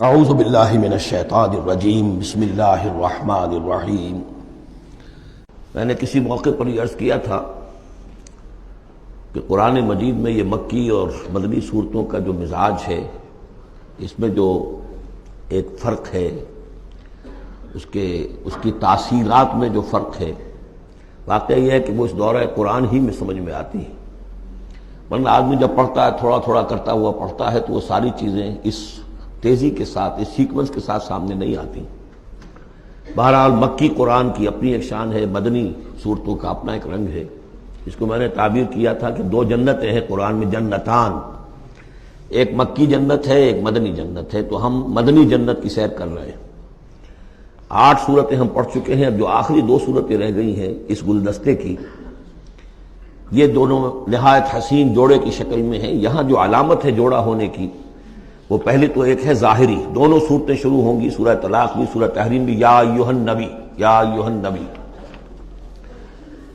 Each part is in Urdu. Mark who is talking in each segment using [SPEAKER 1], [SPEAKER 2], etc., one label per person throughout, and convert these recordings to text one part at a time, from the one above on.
[SPEAKER 1] اعوذ باللہ من الشیطان الرجیم بسم اللہ الرحمن الرحیم۔ میں نے کسی موقع پر یہ عرض کیا تھا کہ قرآن مجید میں یہ مکی اور مدنی صورتوں کا جو مزاج ہے، اس میں جو ایک فرق ہے، اس کی تاثیرات میں جو فرق ہے، واقعہ یہ ہے کہ وہ اس دورہ قرآن ہی میں سمجھ میں آتی ہے، ورنہ آدمی جب پڑھتا ہے تھوڑا تھوڑا کرتا ہوا پڑھتا ہے تو وہ ساری چیزیں اس تیزی کے ساتھ، اس سیکوینس کے ساتھ سامنے نہیں آتی۔ بہرحال مکی قرآن کی اپنی ایک شان ہے، مدنی صورتوں کا اپنا ایک رنگ ہے۔ اس کو میں نے تعبیر کیا تھا کہ دو جنتیں ہیں قرآن میں، جنتان، ایک مکی جنت ہے، ایک مدنی جنت ہے، تو ہم مدنی جنت کی سیر کر رہے ہیں۔ 8 صورتیں ہم پڑھ چکے ہیں، اب جو آخری 2 صورتیں رہ گئی ہیں اس گلدستے کی، یہ دونوں نہایت حسین جوڑے کی شکل میں ہیں۔ یہاں جو علامت ہے جوڑا ہونے کی، وہ پہلے تو ایک ہے ظاہری، دونوں صورتیں شروع ہوں گی، سورہ طلاق بھی، سورہ تحریم بھی، یا ایھا النبی، یا ایھا النبی۔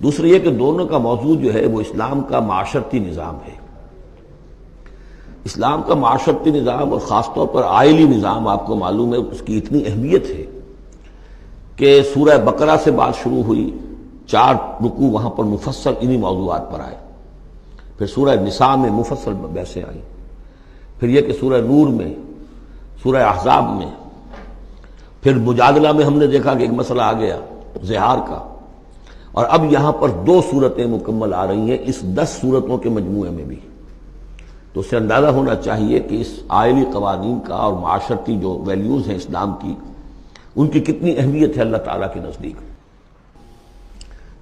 [SPEAKER 1] دوسری یہ کہ دونوں کا موضوع جو ہے وہ اسلام کا معاشرتی نظام ہے۔ اسلام کا معاشرتی نظام اور خاص طور پر آئلی نظام، آپ کو معلوم ہے اس کی اتنی اہمیت ہے کہ سورہ بقرہ سے بات شروع ہوئی، 4 رکوع وہاں پر مفصل انہی موضوعات پر آئے، پھر سورہ نساء میں مفصل بحثیں آئیں، پھر یہ کہ سورہ نور میں، سورہ احزاب میں، پھر مجادلہ میں ہم نے دیکھا کہ ایک مسئلہ آ گیا زہار کا، اور اب یہاں پر 2 صورتیں مکمل آ رہی ہیں اس 10 صورتوں کے مجموعے میں بھی۔ تو اس سے اندازہ ہونا چاہیے کہ اس آئلی قوانین کا اور معاشرتی جو ویلیوز ہیں اسلام کی، ان کی کتنی اہمیت ہے اللہ تعالیٰ کے نزدیک۔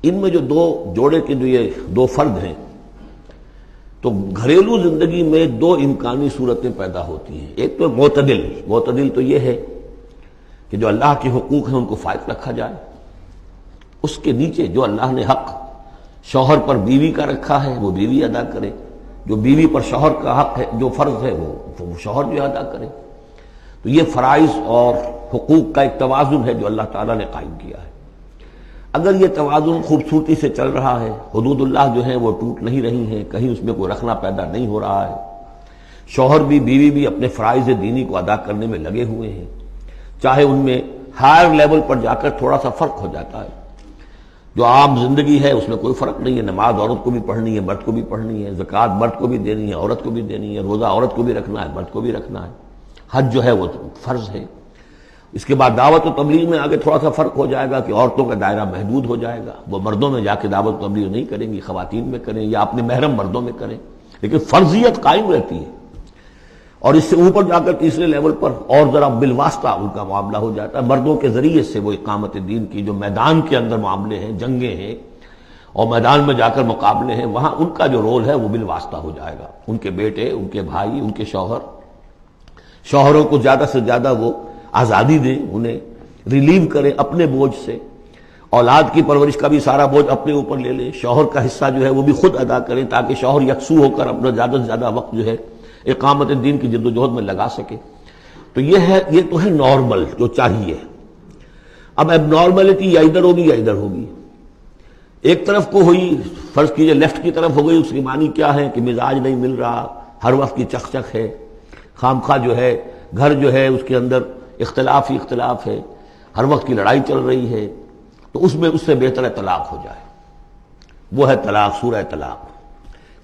[SPEAKER 1] ان میں جو 2 جوڑے کے جو یہ 2 فرد ہیں، تو گھریلو زندگی میں 2 امکانی صورتیں پیدا ہوتی ہیں۔ ایک تو معتدل تو یہ ہے کہ جو اللہ کے حقوق ہیں ان کو فائق رکھا جائے، اس کے نیچے جو اللہ نے حق شوہر پر بیوی کا رکھا ہے وہ بیوی ادا کرے، جو بیوی پر شوہر کا حق ہے، جو فرض ہے وہ شوہر جو ادا کرے۔ تو یہ فرائض اور حقوق کا ایک توازن ہے جو اللہ تعالیٰ نے قائم کیا ہے۔ اگر یہ توازن خوبصورتی سے چل رہا ہے، حدود اللہ جو ہیں وہ ٹوٹ نہیں رہی ہیں، کہیں اس میں کوئی رخنا پیدا نہیں ہو رہا ہے، شوہر بھی بیوی بھی اپنے فرائض دینی کو ادا کرنے میں لگے ہوئے ہیں، چاہے ان میں ہائر لیول پر جا کر تھوڑا سا فرق ہو جاتا ہے، جو عام زندگی ہے اس میں کوئی فرق نہیں ہے، نماز عورت کو بھی پڑھنی ہے، مرد کو بھی پڑھنی ہے، زکوٰۃ مرد کو بھی دینی ہے، عورت کو بھی دینی ہے، روزہ عورت کو بھی رکھنا ہے، مرد کو بھی رکھنا ہے، حج جو ہے وہ فرض ہے۔ اس کے بعد دعوت و تبلیغ میں آگے تھوڑا سا فرق ہو جائے گا کہ عورتوں کا دائرہ محدود ہو جائے گا، وہ مردوں میں جا کے دعوت و تبلیغ نہیں کریں گی، خواتین میں کریں یا اپنے محرم مردوں میں کریں، لیکن فرضیت قائم رہتی ہے۔ اور اس سے اوپر جا کر تیسرے لیول پر اور ذرا بالواسطہ ان کا معاملہ ہو جاتا ہے، مردوں کے ذریعے سے وہ اقامت دین کی جو میدان کے اندر معاملے ہیں، جنگیں ہیں اور میدان میں جا کر مقابلے ہیں، وہاں ان کا جو رول ہے وہ بالواسطہ ہو جائے گا۔ ان کے بیٹے، ان کے بھائی، ان کے شوہروں کو زیادہ سے زیادہ وہ آزادی دیں، انہیں ریلیو کریں اپنے بوجھ سے، اولاد کی پرورش کا بھی سارا بوجھ اپنے اوپر لے لیں، شوہر کا حصہ جو ہے وہ بھی خود ادا کریں تاکہ شوہر یکسو ہو کر اپنا زیادہ سے زیادہ وقت جو ہے اقامت دین کی جد و جہد میں لگا سکے۔ تو یہ تو ہے نارمل جو چاہیے۔ اب اب نارملٹی یا ادھر ہوگی یا ادھر ہوگی، ایک طرف کو ہوئی، فرض کیجئے لیفٹ کی طرف ہو گئی، اس کی معنی کیا ہے کہ مزاج نہیں مل رہا، ہر وقت کی چک چک ہے، خامخواہ جو ہے گھر جو ہے اس کے اندر اختلاف ہی اختلاف ہے، ہر وقت کی لڑائی چل رہی ہے، تو اس سے بہتر ہے طلاق ہو جائے۔ وہ ہے طلاق، سورہ طلاق،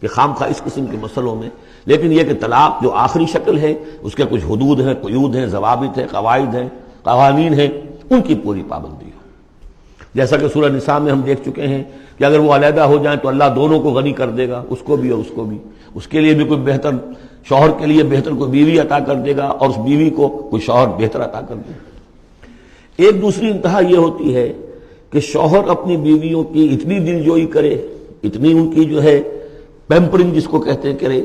[SPEAKER 1] کہ خامخواہ اس قسم کے مسئلوں میں، لیکن یہ کہ طلاق جو آخری شکل ہے اس کے کچھ حدود ہیں، قیود ہیں، ضوابط ہیں، قواعد ہیں، قوانین ہیں، ان کی پوری پابندی ہو۔ جیسا کہ سورہ نساء میں ہم دیکھ چکے ہیں کہ اگر وہ علیحدہ ہو جائیں تو اللہ دونوں کو غنی کر دے گا، اس کو بھی اور اس کو بھی، اس کے لیے بھی کوئی بہتر، شوہر کے لیے بہتر کوئی بیوی عطا کر دے گا اور اس بیوی کو کوئی شوہر بہتر عطا کر دے گا۔ ایک دوسری انتہا یہ ہوتی ہے کہ شوہر اپنی بیویوں کی اتنی دلجوئی کرے، اتنی ان کی جو ہے پیمپرنگ جس کو کہتے ہیں کرے،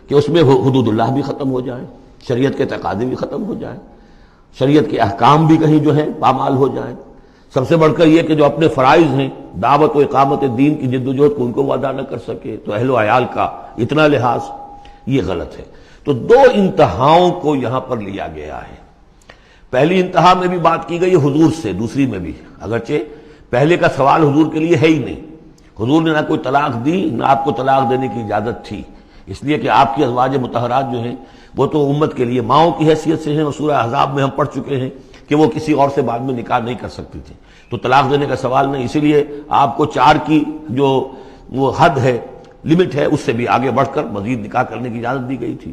[SPEAKER 1] کہ اس میں حدود اللہ بھی ختم ہو جائیں، شریعت کے تقاضے بھی ختم ہو جائیں، شریعت کے احکام بھی کہیں جو ہے پامال ہو جائیں۔ سب سے بڑھ کر یہ کہ جو اپنے فرائض ہیں، دعوت و اقامت دین کی جد و جہد کو ان کو وہ ادا نہ کر سکے، تو اہل و عیال کا اتنا لحاظ، یہ غلط ہے۔ تو 2 انتہاؤں کو یہاں پر لیا گیا ہے۔ پہلی انتہا میں بھی بات کی گئی حضور سے، دوسری میں بھی، اگرچہ پہلے کا سوال حضور کے لیے ہے ہی نہیں، حضور نے نہ کوئی طلاق دی، نہ آپ کو طلاق دینے کی اجازت تھی، اس لیے کہ آپ کی ازواج مطہرات جو ہیں وہ تو امت کے لیے ماؤں کی حیثیت سے ہیں، اور سورہ احزاب میں ہم پڑھ چکے ہیں کہ وہ کسی اور سے بعد میں نکاح نہیں کر سکتی تھی، تو طلاق دینے کا سوال نہیں، اسی لیے آپ کو 4 کی جو وہ حد ہے، لمٹ ہے، اس سے بھی آگے بڑھ کر مزید نکاح کرنے کی اجازت دی گئی تھی۔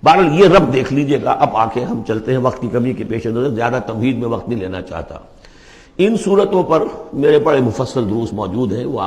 [SPEAKER 1] بہرحال یہ رب دیکھ لیجئے گا۔ اب آنکھیں ہم چلتے ہیں، وقت کی کمی کے پیش نظر زیادہ تمہید میں وقت نہیں لینا چاہتا۔ ان صورتوں پر میرے بڑے مفصل دروس موجود ہیں، وہ